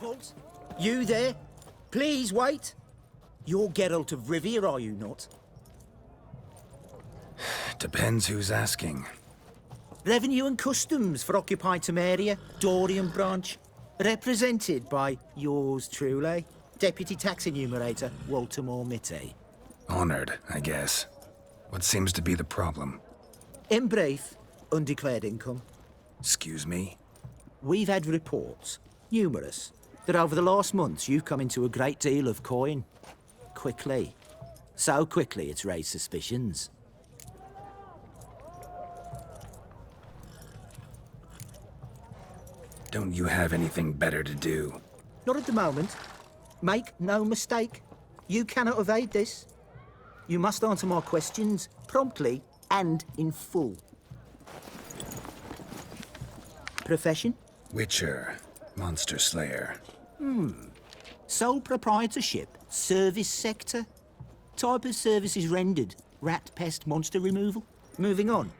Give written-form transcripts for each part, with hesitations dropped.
Halt! You there? Please wait. You're Geralt of Rivia, are you not? Depends who's asking. Revenue and Customs for occupied Temeria, Dorian branch. Represented by yours truly, Deputy Tax Enumerator Walter Mitte. Honored, I guess. What seems to be the problem? In brief, undeclared income. Excuse me? We've had reports, numerous, that over the last months you've come into a great deal of coin. Quickly. So quickly it's raised suspicions. Don't you have anything better to do? Not at the moment. Make no mistake. You cannot evade this. You must answer my questions promptly and in full. Profession? Witcher. Monster Slayer. Sole proprietorship? Service sector? Type of services rendered? Rat, pest, monster removal? Moving on.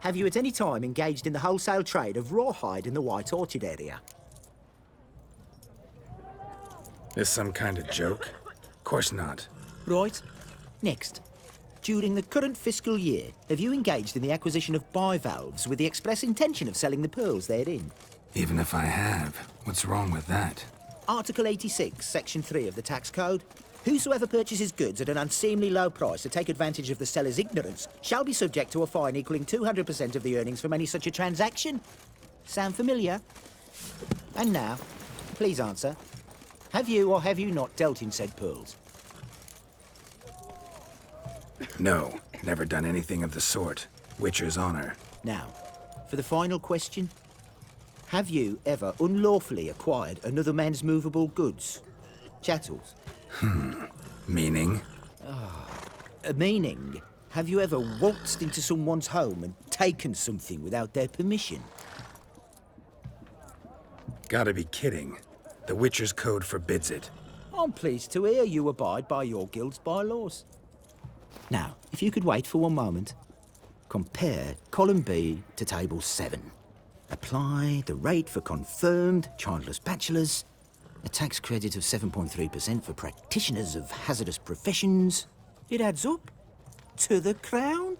Have you at any time engaged in the wholesale trade of rawhide in the White Orchard area? This some kind of joke? Of course not. Right. Next. During the current fiscal year, have you engaged in the acquisition of bivalves with the express intention of selling the pearls therein? Even if I have, what's wrong with that? Article 86, Section 3 of the Tax Code. Whosoever purchases goods at an unseemly low price to take advantage of the seller's ignorance shall be subject to a fine equaling 200% of the earnings from any such a transaction. Sound familiar? And now, please answer. Have you or have you not dealt in said pearls? No, never done anything of the sort. Witcher's honor. Now, for the final question. Have you ever unlawfully acquired another man's movable goods? Chattels? Meaning? Meaning, have you ever waltzed into someone's home and taken something without their permission? Gotta be kidding. The Witcher's code forbids it. I'm pleased to hear you abide by your guild's bylaws. Now, if you could wait for one moment. Compare column B to table 7. Apply the rate for confirmed childless bachelors. A tax credit of 7.3% for practitioners of hazardous professions. It adds up. To the crown.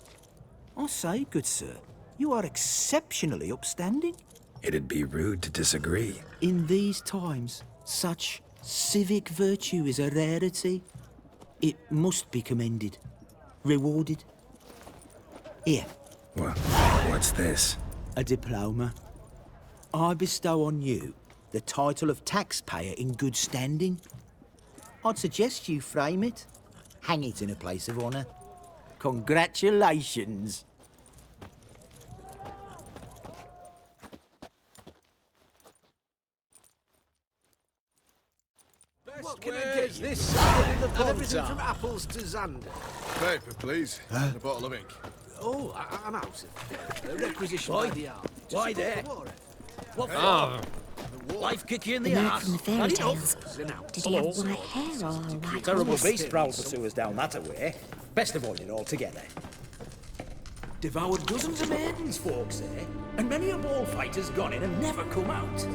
I say, good sir, you are exceptionally upstanding. It'd be rude to disagree. In these times, such civic virtue is a rarity. It must be commended, rewarded. Here, What's this? a diploma. I bestow on you the title of taxpayer in good standing. I'd suggest you frame it, hang it in a place of honour. Congratulations. What can I get this side of the pond? Everything from apples to Xander. Paper, please. And a bottle of ink. Oh, I'm out of it. Requisition by the hour. Why there? What Life kick you in the The man ass. from the fairy tales. Did he have Hello. white hair or white Terrible horse? beast prowled pursue us down that way. Best avoid it altogether. Devoured dozens of maidens, folks say, and many a ball fighter's gone in and never come out.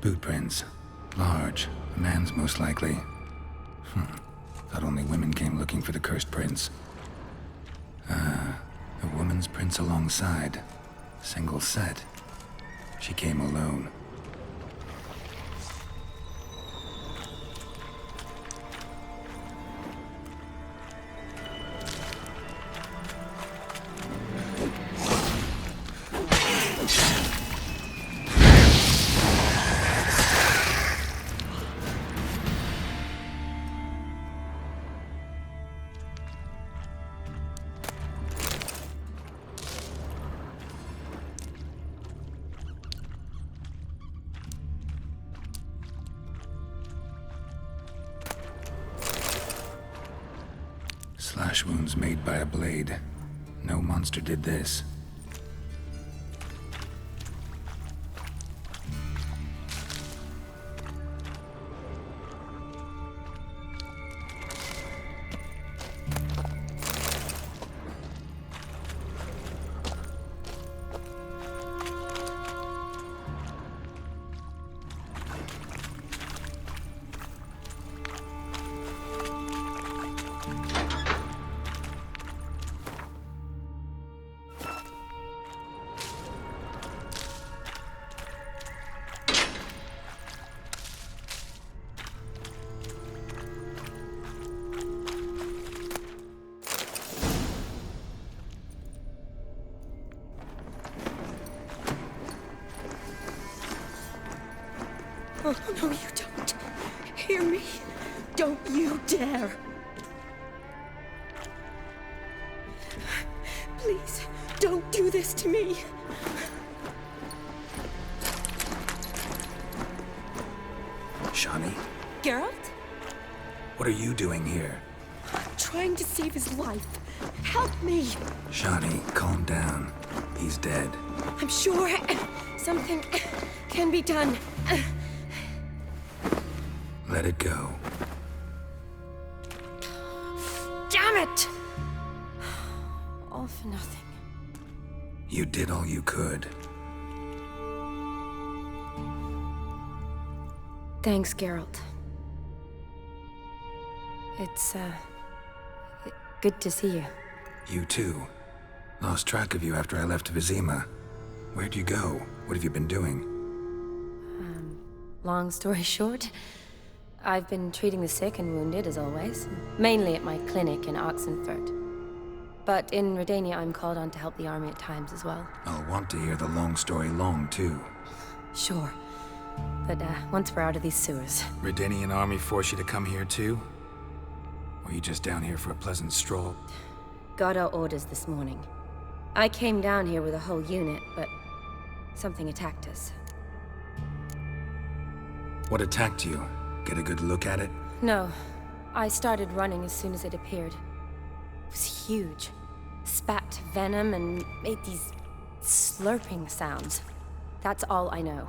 Boot prints. Large. A man's most likely. Thought only women came looking for the cursed prince. A woman's prints alongside. Single set. She came alone. flesh wounds made by a blade. No monster did this. Oh, no, you don't. Hear me? Don't you dare. Please, don't do this to me. Shani, Geralt? what are you doing here? Trying to save his life. Help me. Shani, calm down. He's dead. I'm sure something can be done. Let it go. Damn it! All for nothing. You did all you could. Thanks, Geralt. It's, good to see you. You too. Lost track of you after I left Vizima. Where'd you go? What have you been doing? Long story short, I've been treating the sick and wounded, as always. Mainly at my clinic in Oxenfurt. But in Redania, I'm called on to help the army at times as well. I'll want to hear the long story long, too. Sure. But, once we're out of these sewers. Redanian army force you to come here, too? Or you just down here for a pleasant stroll? Got our orders this morning. I came down here with a whole unit, but something attacked us. What attacked you? Get a good look at it? No. I started running as soon as it appeared. It was huge. Spat venom and made these slurping sounds. That's all I know.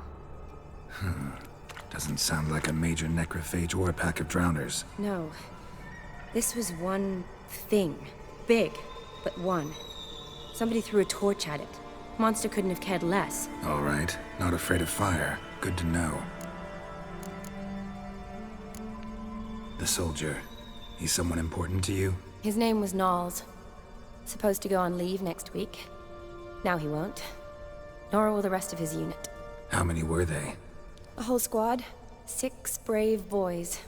Doesn't sound like a major necrophage or a pack of drowners. No. This was one thing. Big, but one. Somebody threw a torch at it. Monster couldn't have cared less. All right. Not afraid of fire. Good to know. The soldier. He's someone important to you? His name was Knowles. Supposed to go on leave next week. Now he won't. Nor will the rest of his unit. How many were they? A whole squad. 6 brave boys.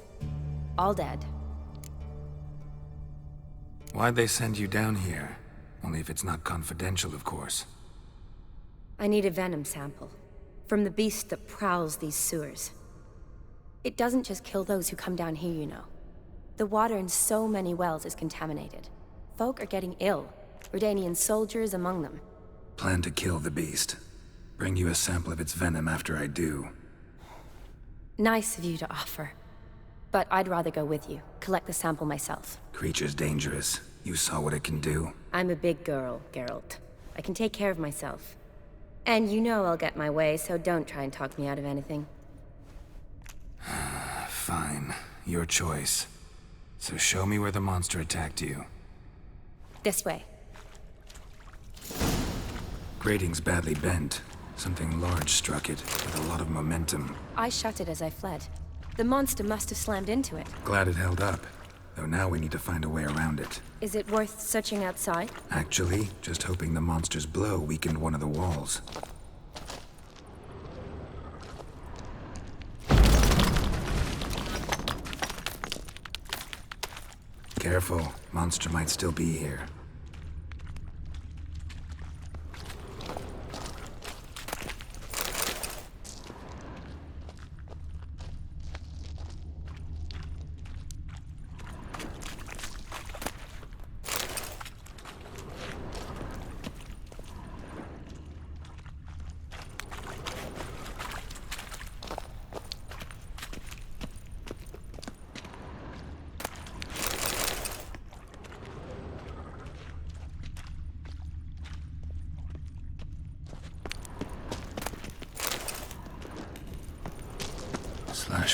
All dead. Why'd they send you down here? Only if it's not confidential, of course. I need a venom sample. From the beast that prowls these sewers. It doesn't just kill those who come down here, you know. The water in so many wells is contaminated. Folk are getting ill. Redanian soldiers among them. Plan to kill the beast. Bring you a sample of its venom after I do. Nice of you to offer. But I'd rather go with you. Collect the sample myself. Creature's dangerous. You saw what it can do. I'm a big girl, Geralt. I can take care of myself. And you know I'll get my way, so don't try and talk me out of anything. Fine. Your choice. So show me where the monster attacked you. This way. Grating's badly bent. Something large struck it, with a lot of momentum. I shut it as I fled. The monster must have slammed into it. Glad it held up. Though now we need to find a way around it. Is it worth searching outside? Actually, just hoping the monster's blow weakened one of the walls. Careful, monster might still be here.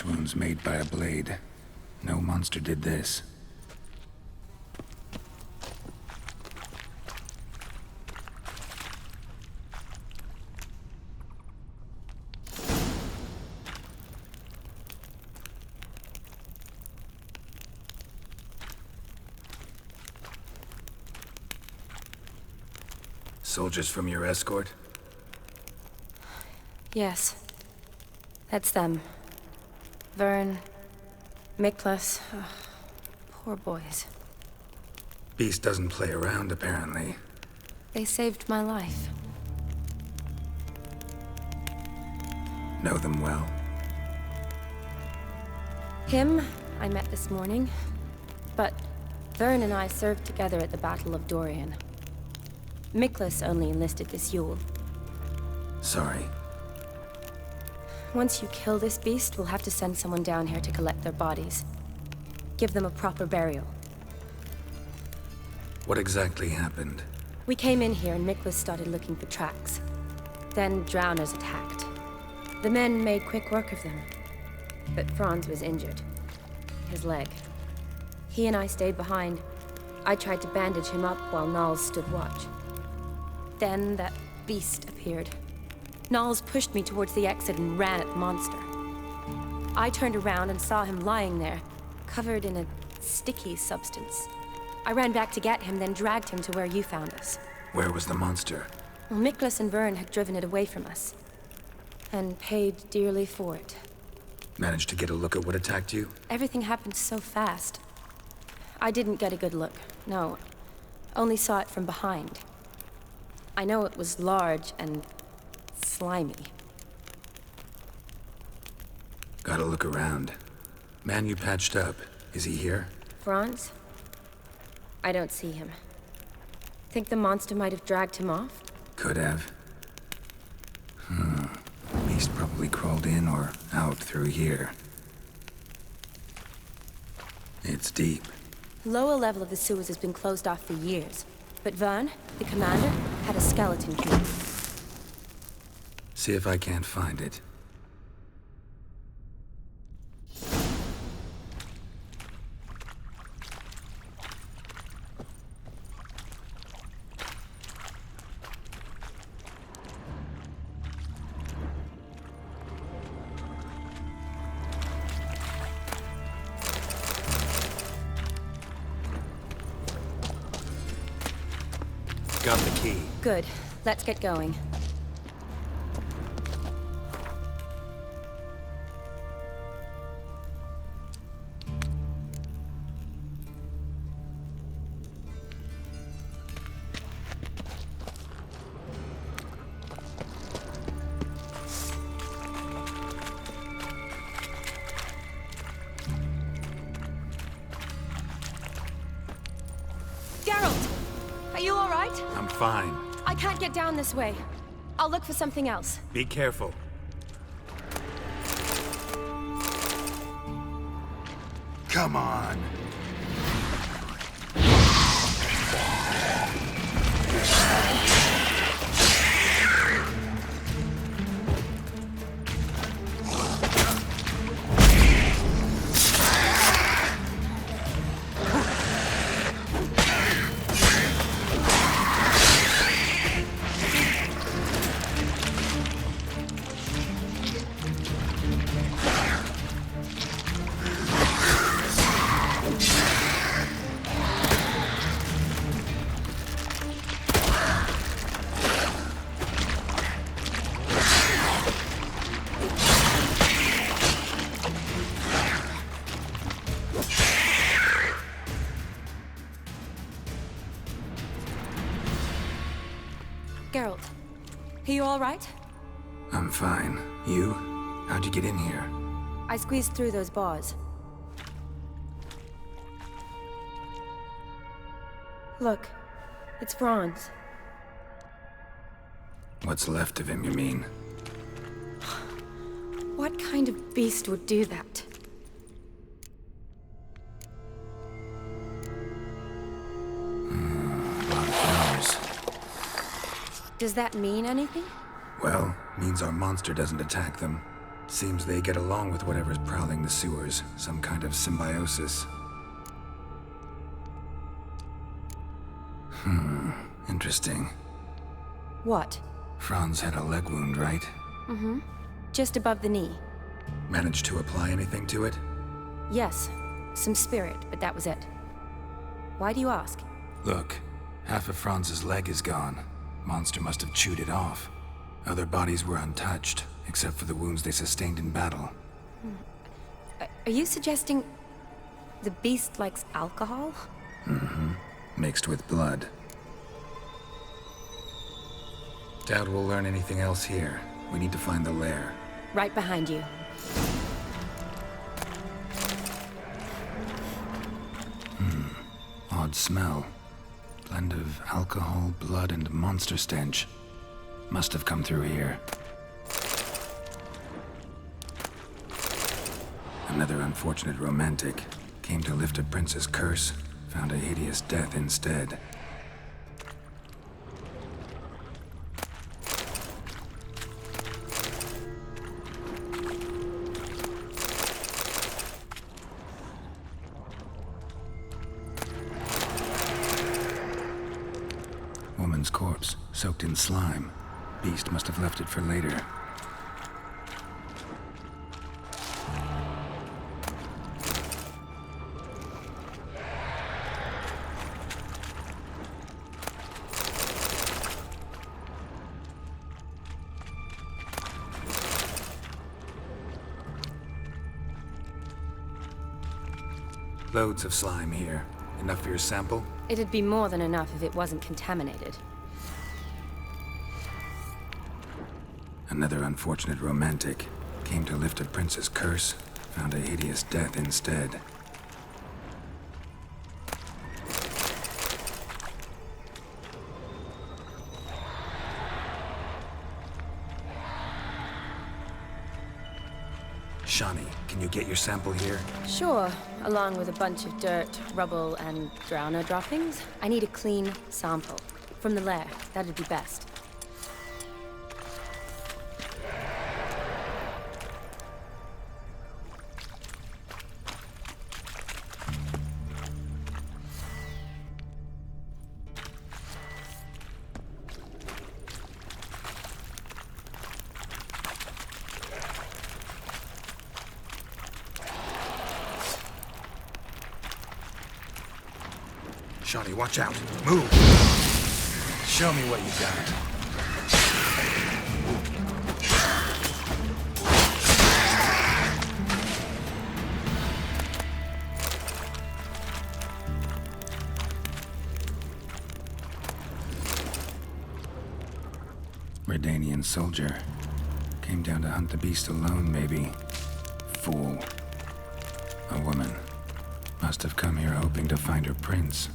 flesh wounds made by a blade. No monster did this. Soldiers from your escort? Yes. That's them. Vern, Miklas. Oh, poor boys. Beast doesn't play around, apparently. They saved my life. Know them well. Him, I met this morning. But Vern and I served together at the Battle of Dorian. Miklas only enlisted this Yule. Sorry. Once you kill this beast, we'll have to send someone down here to collect their bodies. Give them a proper burial. What exactly happened? We came in here and Miklas started looking for tracks. Then drowners attacked. The men made quick work of them. But Franz was injured. His leg. He and I stayed behind. I tried to bandage him up while Nals stood watch. Then that beast appeared. Nals pushed me towards the exit and ran at the monster. I turned around and saw him lying there, covered in a sticky substance. I ran back to get him, then dragged him to where you found us. Where was the monster? Well, Miklas and Vern had driven it away from us. And paid dearly for it. Managed to get a look at what attacked you? Everything happened so fast. I didn't get a good look, no. Only saw it from behind. I know it was large and slimy. Gotta look around. Man you patched up, is he here? Franz? I don't see him. Think the monster might have dragged him off? Could have. Beast probably crawled in or out through here. It's deep. Lower level of the sewers has been closed off for years. But Vern, the commander, had a skeleton key. See if I can't find it. Got the key. Good. Let's get going. Geralt! Are you all right? I'm fine. I can't get down this way. I'll look for something else. Be careful. Come on. Geralt, are you all right? I'm fine. You? How'd you get in here? I squeezed through those bars. Look, it's Franz. What's left of him, you mean? What kind of beast would do that? A lot of flowers. Does that mean anything? Well, means our monster doesn't attack them. Seems they get along with whatever's prowling the sewers. Some kind of symbiosis. Interesting. What? Franz had a leg wound, right? Just above the knee. Managed to apply anything to it? Yes, some spirit, but that was it. Why do you ask? Look, half of Franz's leg is gone. Monster must have chewed it off. Other bodies were untouched, except for the wounds they sustained in battle. Are you suggesting the beast likes alcohol? Mixed with blood. Doubt we'll learn anything else here. We need to find the lair. Right behind you. Odd smell. Blend of alcohol, blood, and monster stench. Must have come through here. Another unfortunate romantic. Came to lift a prince's curse. Found a hideous death instead. Woman's corpse, soaked in slime. Beast must have left it for later. Loads of slime here. Enough for your sample? It'd be more than enough if it wasn't contaminated. Another unfortunate romantic. Came to lift a prince's curse. Found a hideous death instead. Shani, can you get your sample here? Sure, along with a bunch of dirt, rubble, and drowner droppings. I need a clean sample. From the lair, that'd be best. Shani, watch out. Move! Show me what you got. Redanian soldier. Came down to hunt the beast alone, maybe. Fool. A woman. Must have come here hoping to find her prince.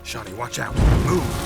Shani, watch out. Move!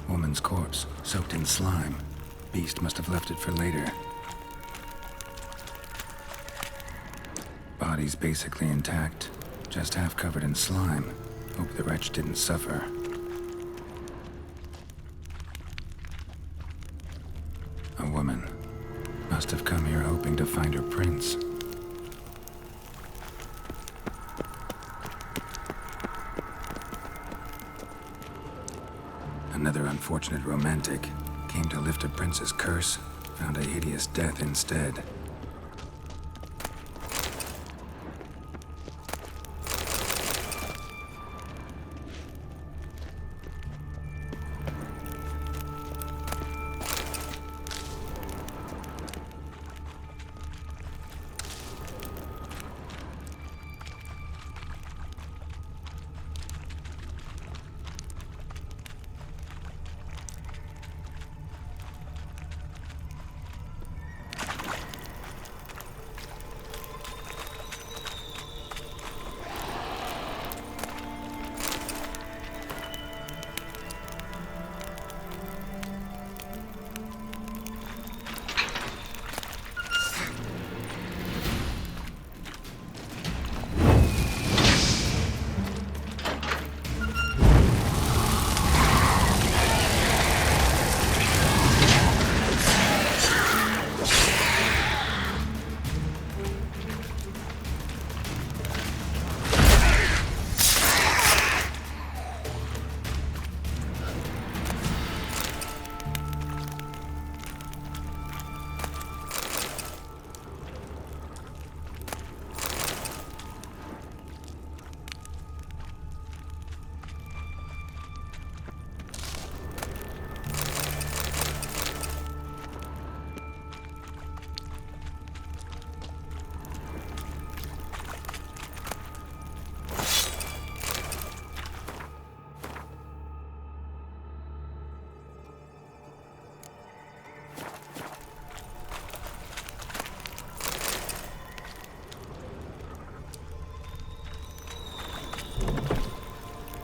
Woman's corpse, soaked in slime. Beast must have left it for later. Body's basically intact, just half covered in slime. Hope the wretch didn't suffer. A woman. Must have come here hoping to find her prince. unfortunate romantic. Came to lift a prince's curse, found a hideous death instead.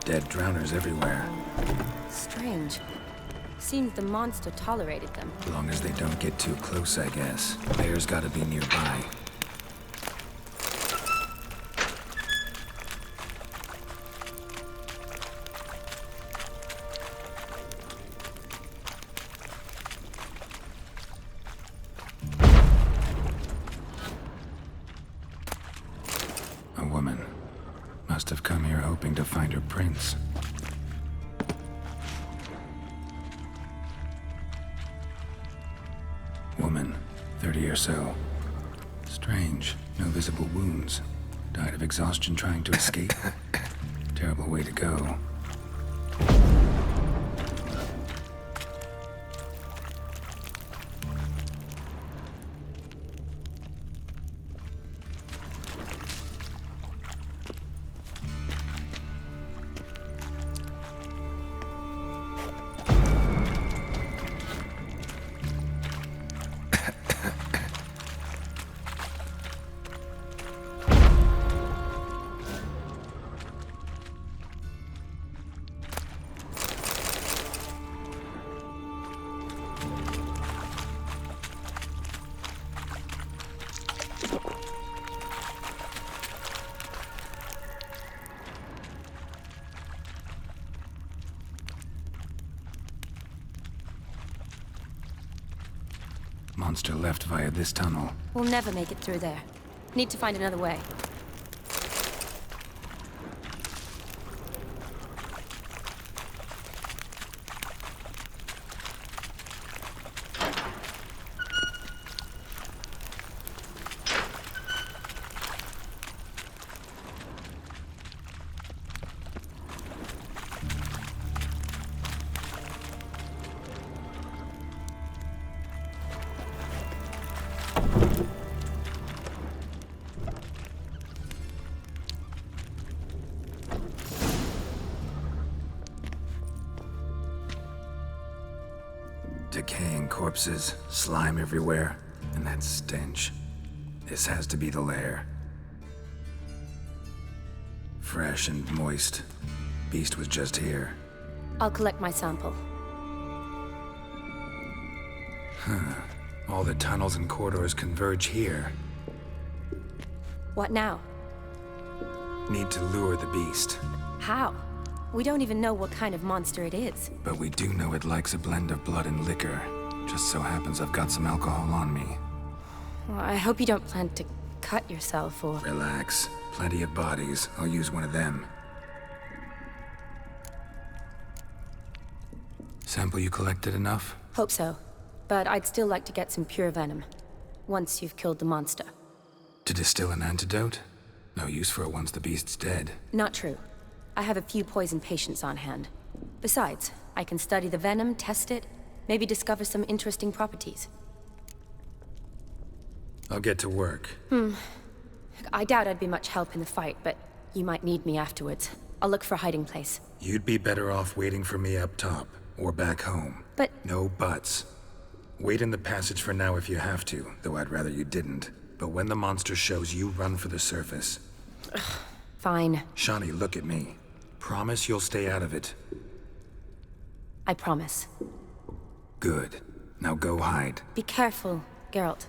Dead drowners everywhere. Strange. Seems the monster tolerated them. As long as they don't get too close, I guess. Bear's gotta be nearby. A woman. Must have come here hoping to find her prince. Woman, 30 or so. Strange, no visible wounds. Died of exhaustion trying to escape. Terrible way to go. Monster left via this tunnel. We'll never make it through there. Need to find another way. Decaying corpses, slime everywhere, and that stench. This has to be the lair. Fresh and moist. Beast was just here. I'll collect my sample. All the tunnels and corridors converge here. What now? Need to lure the beast. How? We don't even know what kind of monster it is. But we do know it likes a blend of blood and liquor. Just so happens I've got some alcohol on me. Well, I hope you don't plan to cut yourself or... Relax. Plenty of bodies. I'll use one of them. Sample you collected enough? Hope so. But I'd still like to get some pure venom. Once you've killed the monster. To distill an antidote? No use for it once the beast's dead. Not true. I have a few poison patients on hand. Besides, I can study the venom, test it, maybe discover some interesting properties. I'll get to work. I doubt I'd be much help in the fight, but you might need me afterwards. I'll look for a hiding place. You'd be better off waiting for me up top, or back home. But... No buts. Wait in the passage for now if you have to, though I'd rather you didn't. But when the monster shows, you run for the surface. Fine. Shawnee, look at me. Promise you'll stay out of it. I promise. Good. Now go hide. Be careful, Geralt.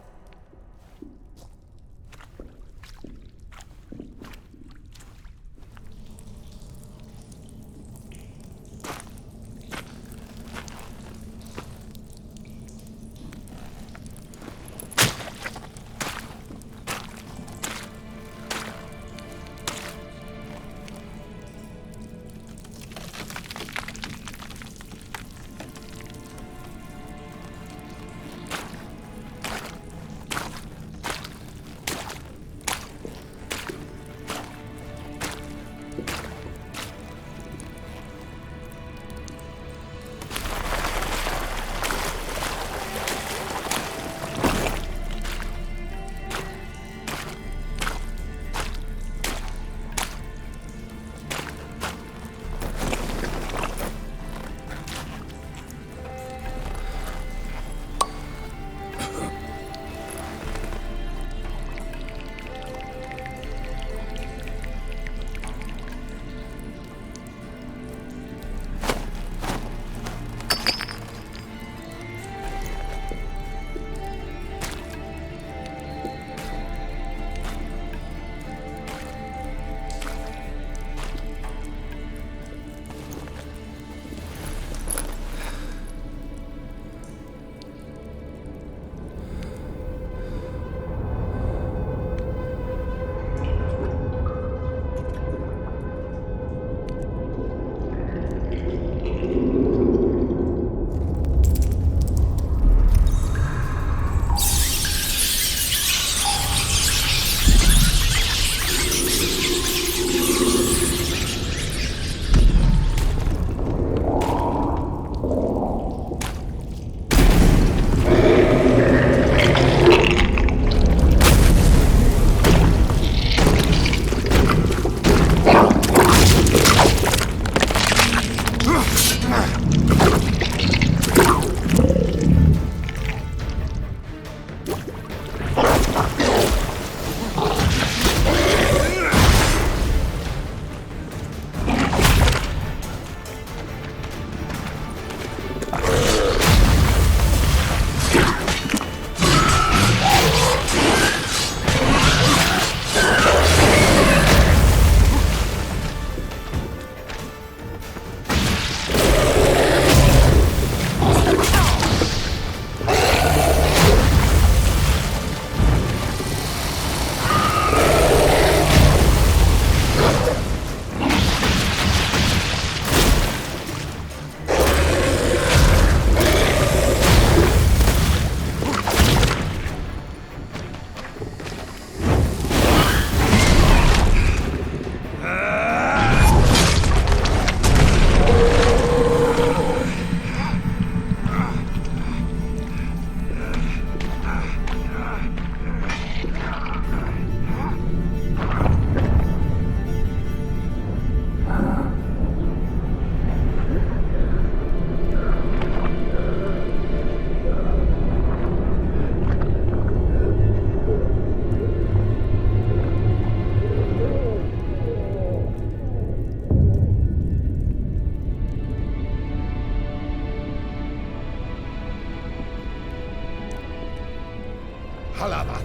Halavath,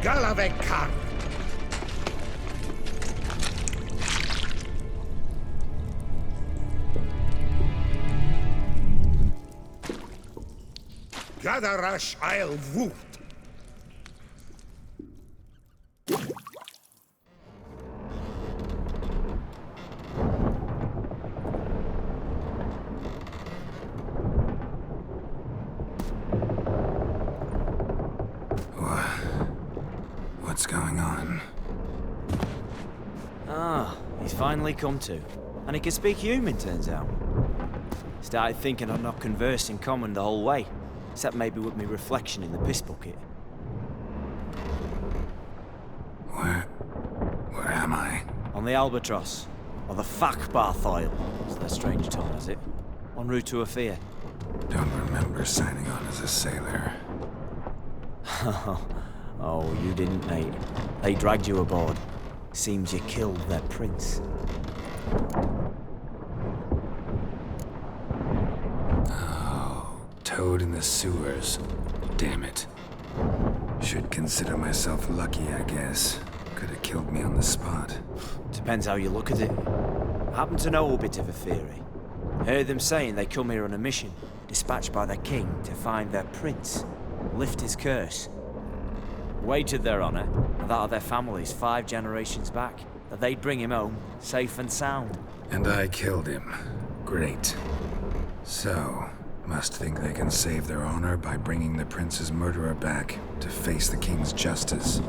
Galavekar. Gadarash I'll Woot. What's going on? Ah, he's finally come to. And he can speak human, turns out. Started thinking I'd not conversed in common the whole way, except maybe with me reflection in the piss bucket. Where am I? On the Albatross, or the Fakbarthoil, as their strange tongue has it. En route to Ophir. Don't remember signing on as a sailor. Oh, you didn't, mate. They dragged you aboard. Seems you killed their prince. Oh, toad in the sewers. Damn it. Should consider myself lucky, I guess. Could have killed me on the spot. Depends how you look at it. I happen to know a bit of a theory. Heard them saying they come here on a mission, dispatched by their king to find their prince, lift his curse. Wagered their honor, and that of their families 5 generations back, that they'd bring him home, safe and sound. And I killed him. Great. So, must think they can save their honor by bringing the prince's murderer back to face the king's justice.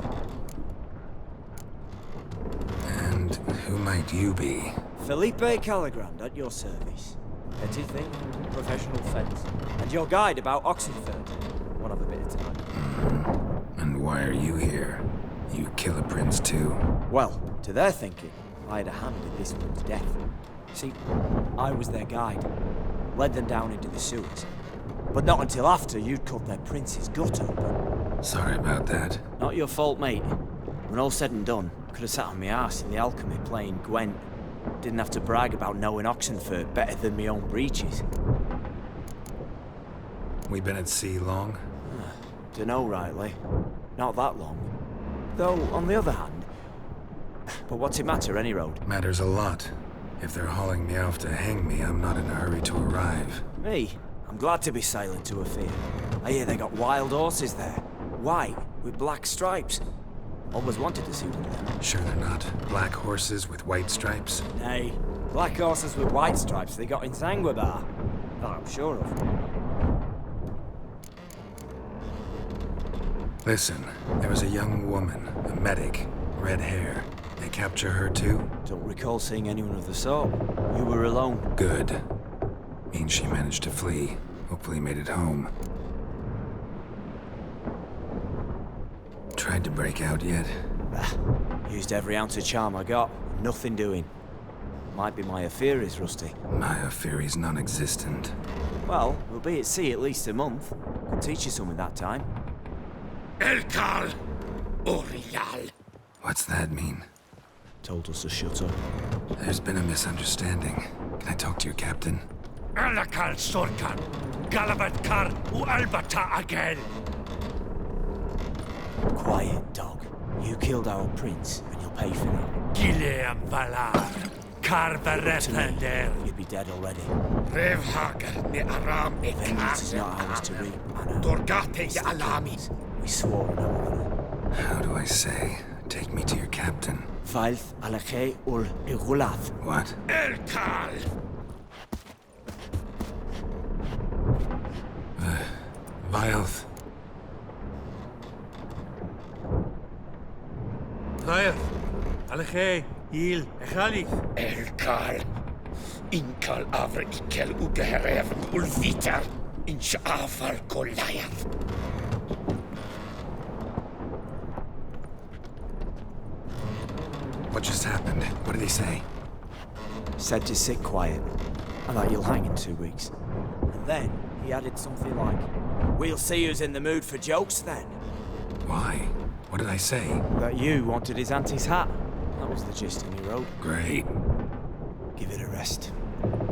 And who might you be? Felipe Caligrand at your service. Petty thing, professional fence, and your guide about Oxenford. One of a bit of time. And why are you here? You kill a prince too? Well, to their thinking, I had a hand in this one's death. See, I was their guide, led them down into the sewers. But not until after you'd cut their prince's gut open. Sorry about that. Not your fault, mate. When all said and done, could have sat on my arse in the alchemy playing Gwent. Didn't have to brag about knowing Oxenford better than my own breeches. We been at sea long? Dunno rightly. Not that long. Though, on the other hand... But what's it matter, any road? Matters a lot. If they're hauling me off to hang me, I'm not in a hurry to arrive. Me? I'm glad to be sailing to Ophir. I hear they got wild horses there. White, with black stripes. Always wanted to see one of them. Sure they're not black horses with white stripes? Nay, black horses with white stripes they got in Sanguibar. That I'm sure of. Listen, there was a young woman, a medic, red hair. They capture her too? Don't recall seeing anyone of the sort. You were alone. Good. Means she managed to flee. Hopefully made it home. Tried to break out yet? Used every ounce of charm I got. Nothing doing. Might be my affair is rusty. My affair is non-existent. Well, we'll be at sea at least a month. Could teach you something that time. Elkal Orial. What's that mean? Told us to shut up. There's been a misunderstanding. Can I talk to your captain? Elkal Sorkan. Galabat Kar U Albata again. Quiet, dog. You killed our prince, and you'll pay for that. Gileam Valar. Kar Beretender. You'd be dead already. Revhagar ni Aram Vengeance is not ours to reap, Anna. Dorgate ya Alami. We swore an oath. How do I say? Take me to your captain. Failth Alakhe ul Igulath. What? Elkal. Vilth. Rhaid, Alechei, Il, Echalith. Elkal. Inkal Avra Ikel Ugeherev Ulviter. Insha'afal Goliath. What just happened? What did he say? Said to sit quiet, and that you'll hang in 2 weeks. And then he added something like, "We'll see who's in the mood for jokes then." Why? What did I say? That you wanted his auntie's hat. That was the gist in he wrote. Great. Give it a rest.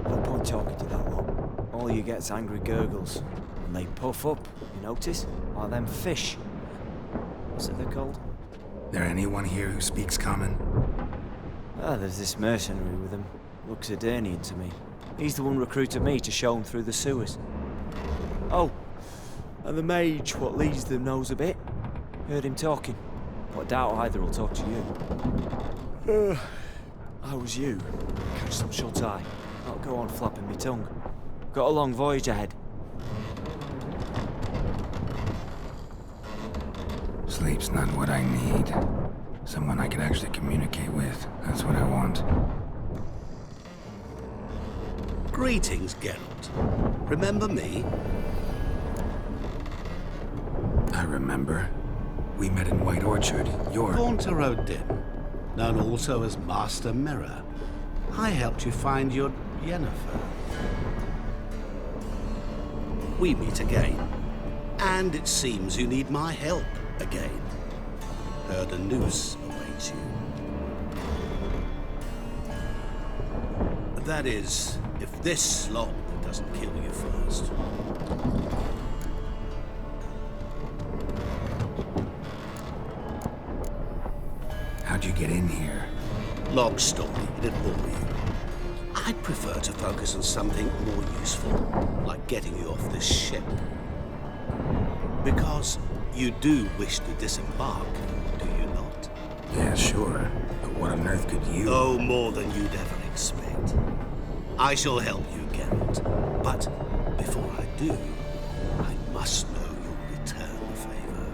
No point talking to that lot. All you get's angry gurgles. And they puff up, you notice? Like them fish. What's it they're called? There anyone here who speaks common? Ah, there's this mercenary with him. Looks Adernian to me. He's the one recruited me to show him through the sewers. Oh, and the mage what leads them knows a bit. Heard him talking, but I doubt either will talk to you. How was you? Catch some shut-eye. Not go on flapping me tongue. Got a long voyage ahead. Sleep's not what I need. Someone I can actually communicate with. That's what I want. Greetings, Geralt. Remember me? I remember. We met in White Orchard. You're... Haunter O'Dim, known also as Master Mirror. I helped you find your Yennefer. We meet again. And it seems you need my help again. Heard a noose awaits you. That is, if this slop doesn't kill you first. How'd you get in here? Long story, it'd bore you. I'd prefer to focus on something more useful, like getting you off this ship. Because you do wish to disembark, do you not? Yeah, sure. But what on earth could you... Oh, more than you'd ever expect. I shall help you, Geralt. But before I do, I must know you'll return the favor.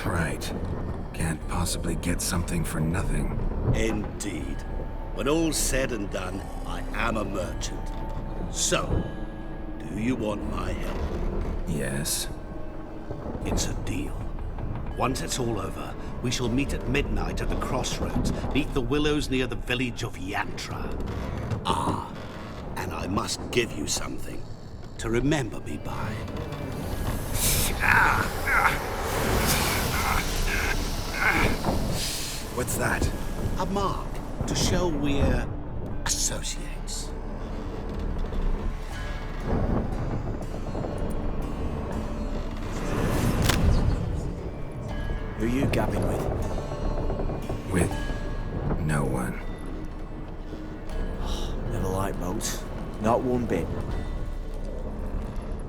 Right. Can't possibly get something for nothing. Indeed. When all's said and done, I am a merchant. So, do you want my help? Yes. It's a deal. Once it's all over, we shall meet at midnight at the crossroads, neath the willows near the village of Yantra. Ah, and I must give you something to remember me by. What's that? A mark to show we're associates. Who are you gabbing with? With no one. Never liked boats. Not one bit.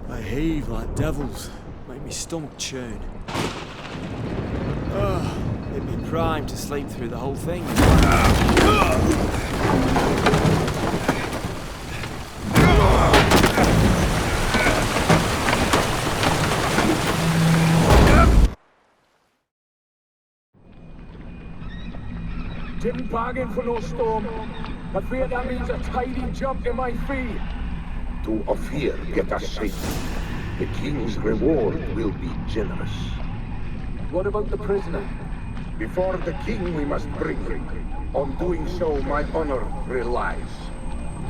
They heave like devils. Make me stomach churn. It'd be prime to sleep through the whole thing. Didn't bargain for no storm. I fear that means a tidy jump in my fee. To Ophir get us safe. The king's reward will be generous. What about the prisoner? Before the king we must bring him. On doing so, my honor relies.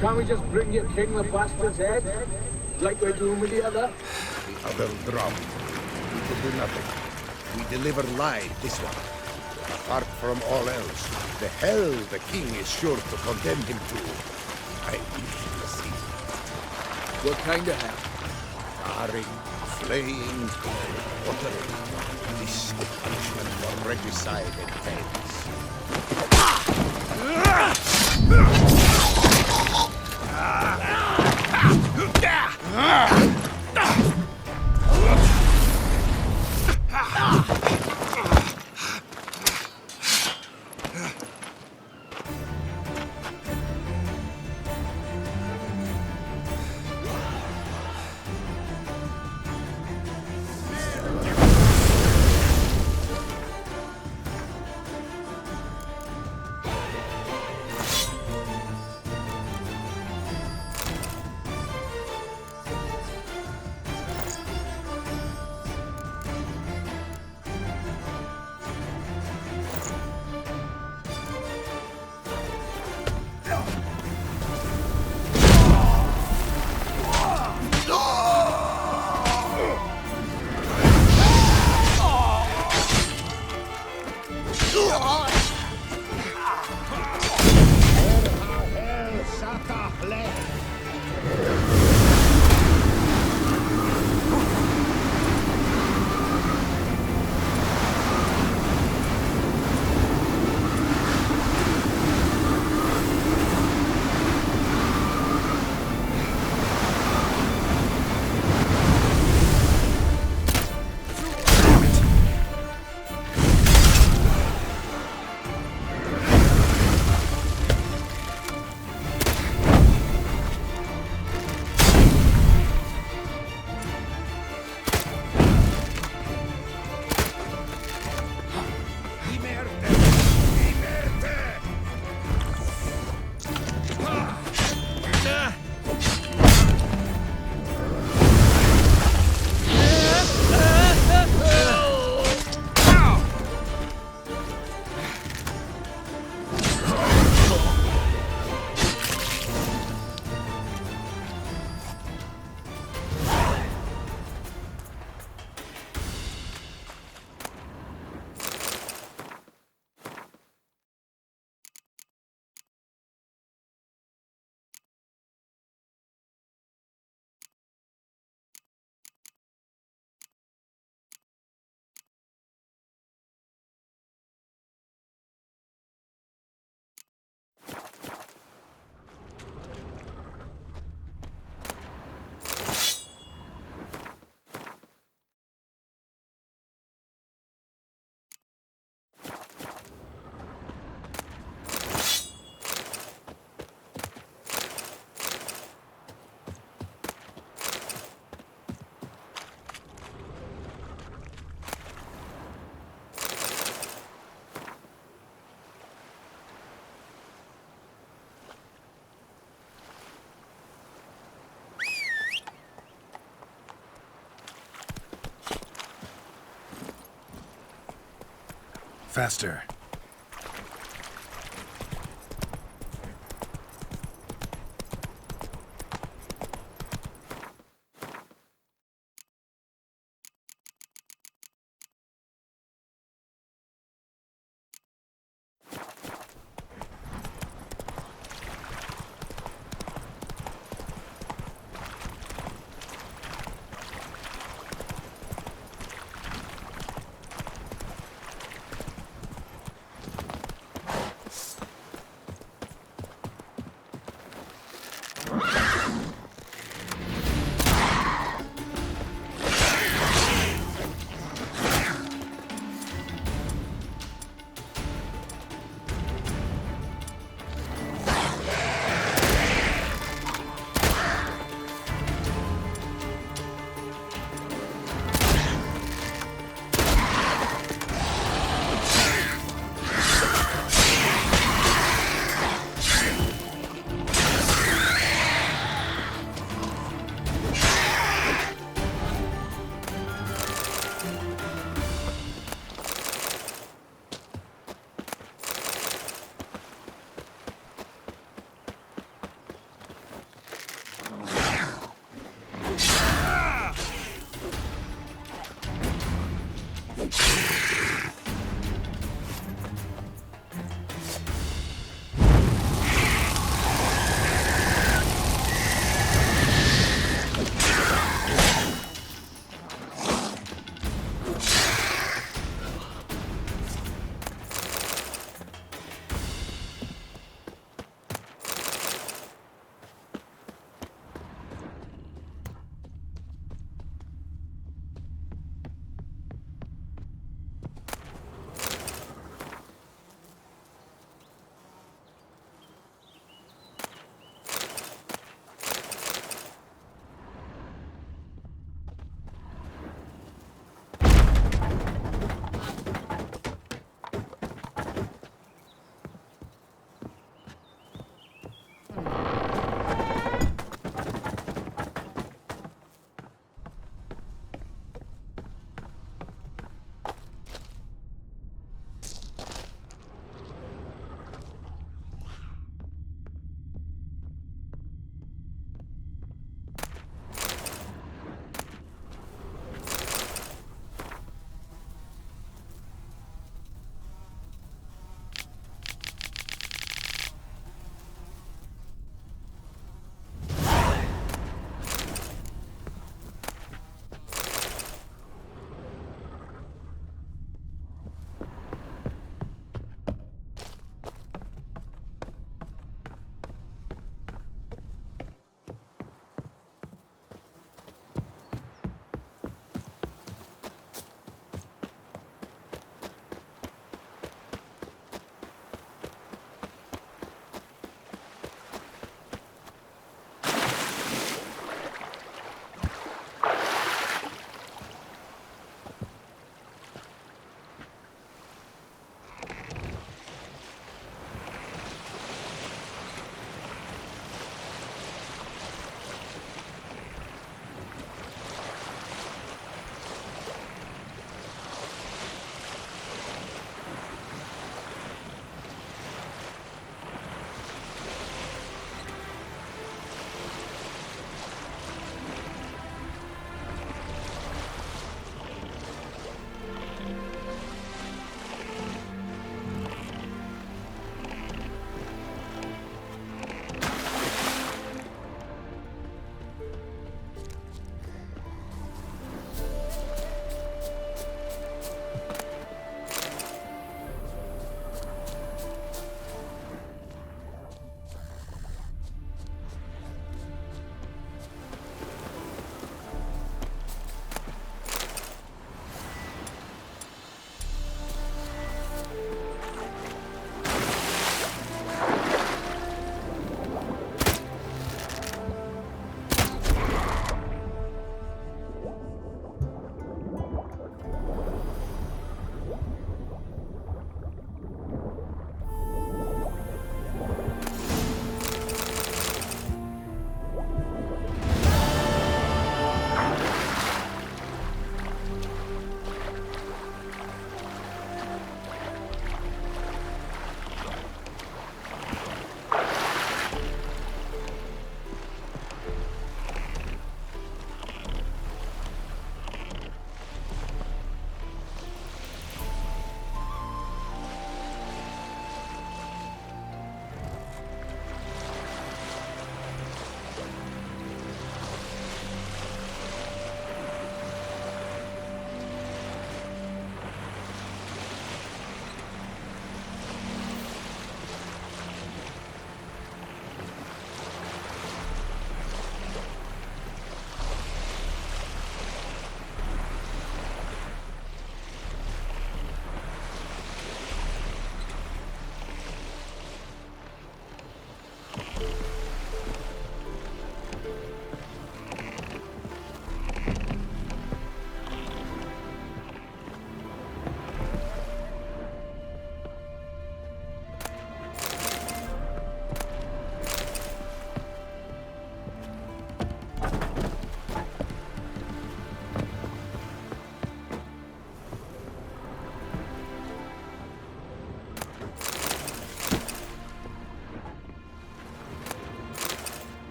Can't we just bring your king the bastard's head? Like we're doing with the other? The other drowned. We can do nothing. We deliver live this one. Apart from all else, the hell the king is sure to condemn him to. I wish to see. What kind of hell? Tarring, flaying, watering. This is the punishment for regicide and fails. Faster.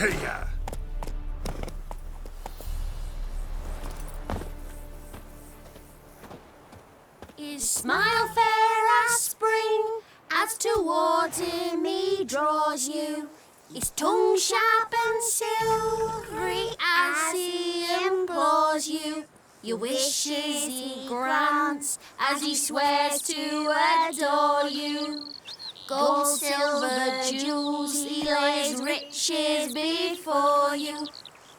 Hey-ya! His smile fair as spring, as towards him he draws you. His tongue sharp and silvery as he implores you. Your wishes he grants as he swears to adore you. Gold, silver, jewels, he lays riches before you.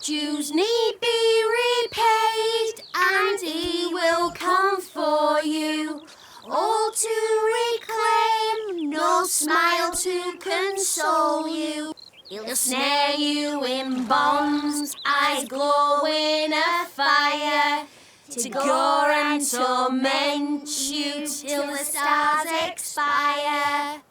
Dues need be repaid, and he will come for you. All to reclaim, no smile to console you. He'll snare you in bonds, eyes glowing a fire, to gore and torment you till the stars expire.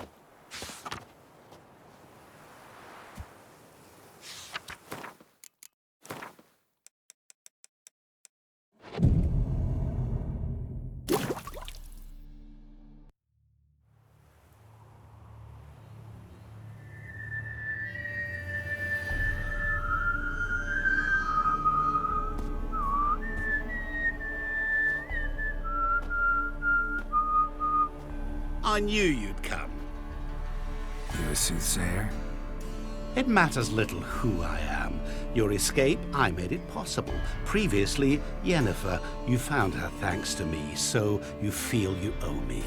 I knew you'd come. You a soothsayer? It matters little who I am. Your escape, I made it possible. Previously, Yennefer, you found her thanks to me, so you feel you owe me.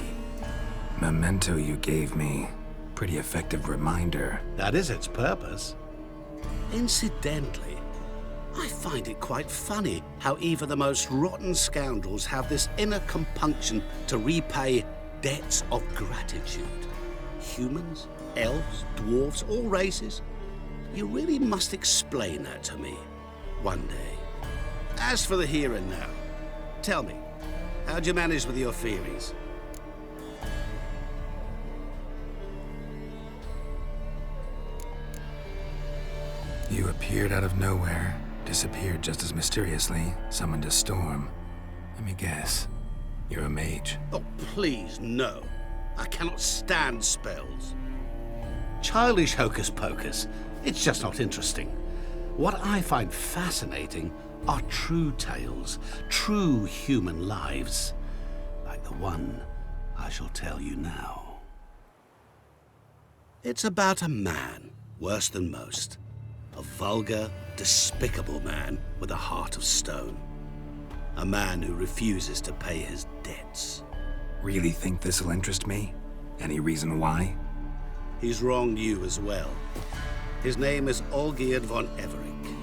Memento you gave me. Pretty effective reminder. That is its purpose. Incidentally, I find it quite funny how even the most rotten scoundrels have this inner compunction to repay debts of gratitude. Humans, elves, dwarves, all races. You really must explain that to me one day. As for the here and now, tell me, how'd you manage with your theories? You appeared out of nowhere, disappeared just as mysteriously, summoned a storm. Let me guess. You're a mage. Oh, please, no. I cannot stand spells. Childish hocus pocus. It's just not interesting. What I find fascinating are true tales, true human lives, like the one I shall tell you now. It's about a man, worse than most. A vulgar, despicable man with a heart of stone. A man who refuses to pay his debts. Really think this'll interest me? Any reason why? He's wronged you as well. His name is Olgierd von Everick.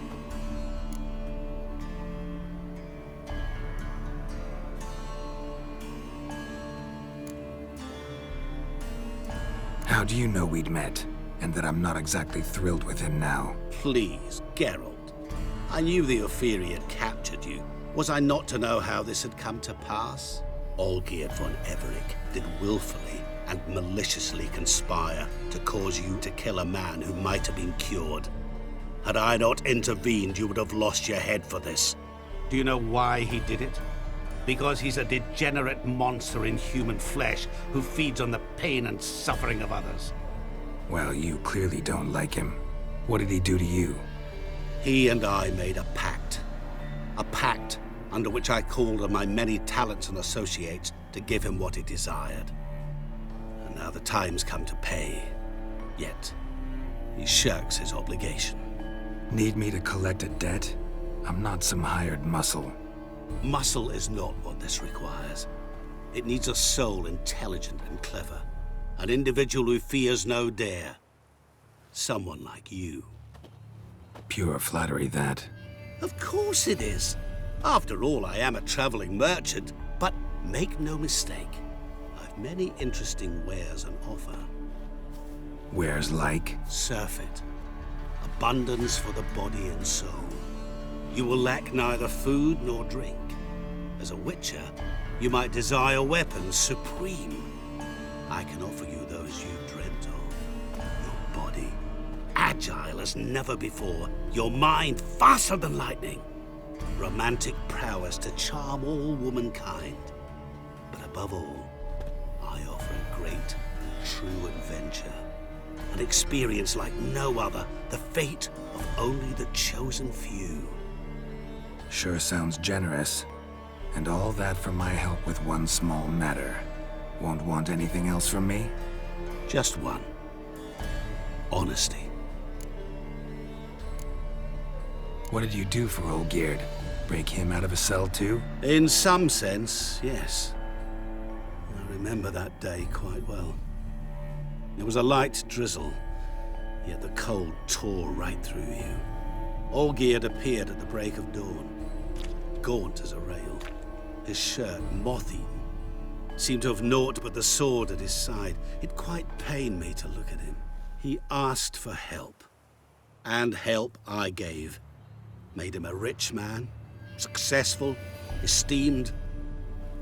How do you know we'd met, and that I'm not exactly thrilled with him now? Please, Geralt. I knew the Ophiri had captured you. Was I not to know how this had come to pass? Olgierd von Everick did willfully and maliciously conspire to cause you to kill a man who might have been cured. Had I not intervened, you would have lost your head for this. Do you know why he did it? Because he's a degenerate monster in human flesh who feeds on the pain and suffering of others. Well, you clearly don't like him. What did he do to you? He and I made a pact. A pact under which I called on my many talents and associates to give him what he desired. And now the time's come to pay. Yet, he shirks his obligation. Need me to collect a debt? I'm not some hired muscle. Muscle is not what this requires. It needs a soul intelligent and clever. An individual who fears no dare. Someone like you. Pure flattery, that. Of course it is. After all, I am a traveling merchant. But make no mistake, I've many interesting wares on offer. Wares like? Surfeit. Abundance for the body and soul. You will lack neither food nor drink. As a witcher, you might desire weapons supreme. I can offer you those you dreamt of. Your body, agile as never before. Your mind, faster than lightning. Romantic prowess to charm all womankind. But above all, I offer a great, true adventure. An experience like no other. The fate of only the chosen few. Sure sounds generous. And all that for my help with one small matter. Won't want anything else from me? Just one. Honesty. What did you do for Olgierd? Break him out of a cell too? In some sense, yes. I remember that day quite well. It was a light drizzle, yet the cold tore right through you. Olgierd appeared at the break of dawn, gaunt as a rail, his shirt moth-eaten. Seemed to have naught but the sword at his side. It quite pained me to look at him. He asked for help, and help I gave. Made him a rich man, successful, esteemed.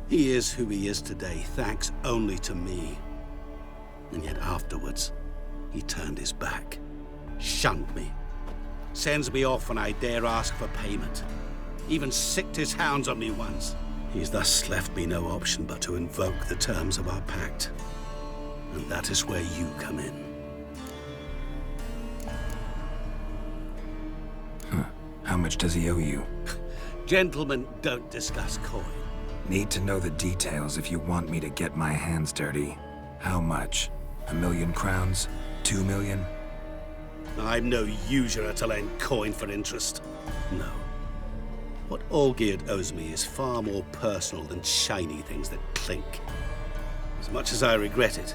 He is who he is today, thanks only to me. And yet afterwards, he turned his back, shunned me, sends me off when I dare ask for payment. Even sicked his hounds on me once. He's thus left me no option but to invoke the terms of our pact. And that is where you come in. How much does he owe you? Gentlemen don't discuss coin. Need to know the details if you want me to get my hands dirty. How much? 1,000,000 crowns? 2 million? I'm no usurer to lend coin for interest. No. What Olgierd owes me is far more personal than shiny things that clink. As much as I regret it,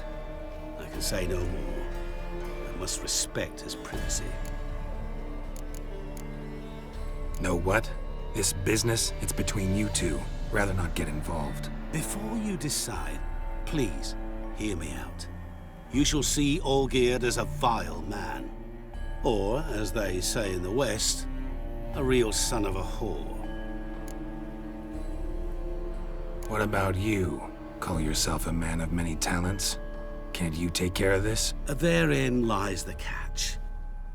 I can say no more. I must respect his privacy. Know what? This business, it's between you two. Rather not get involved. Before you decide, please hear me out. You shall see Olgierd as a vile man. Or, as they say in the West, a real son of a whore. What about you? Call yourself a man of many talents? Can't you take care of this? Therein lies the catch.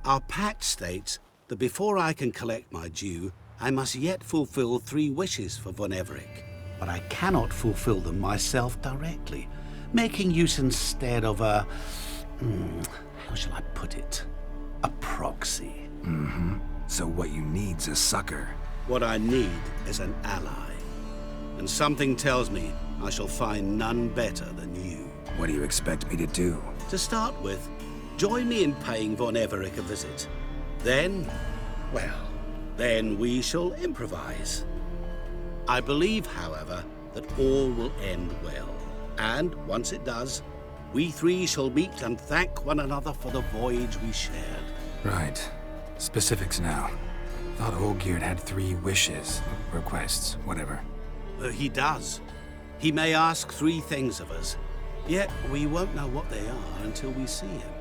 Our pact states that before I can collect my due, I must yet fulfill 3 wishes for Von Everec. But I cannot fulfill them myself directly, making use instead of a... how shall I put it? A proxy. So what you need's a sucker. What I need is an ally. And something tells me I shall find none better than you. What do you expect me to do? To start with, join me in paying Von Everec a visit. Then, well, then we shall improvise. I believe, however, that all will end well. And once it does, we 3 shall meet and thank one another for the voyage we shared. Right. Specifics now. Thought Olgierd had 3 wishes, requests, whatever. He does. He may ask 3 things of us, yet we won't know what they are until we see him.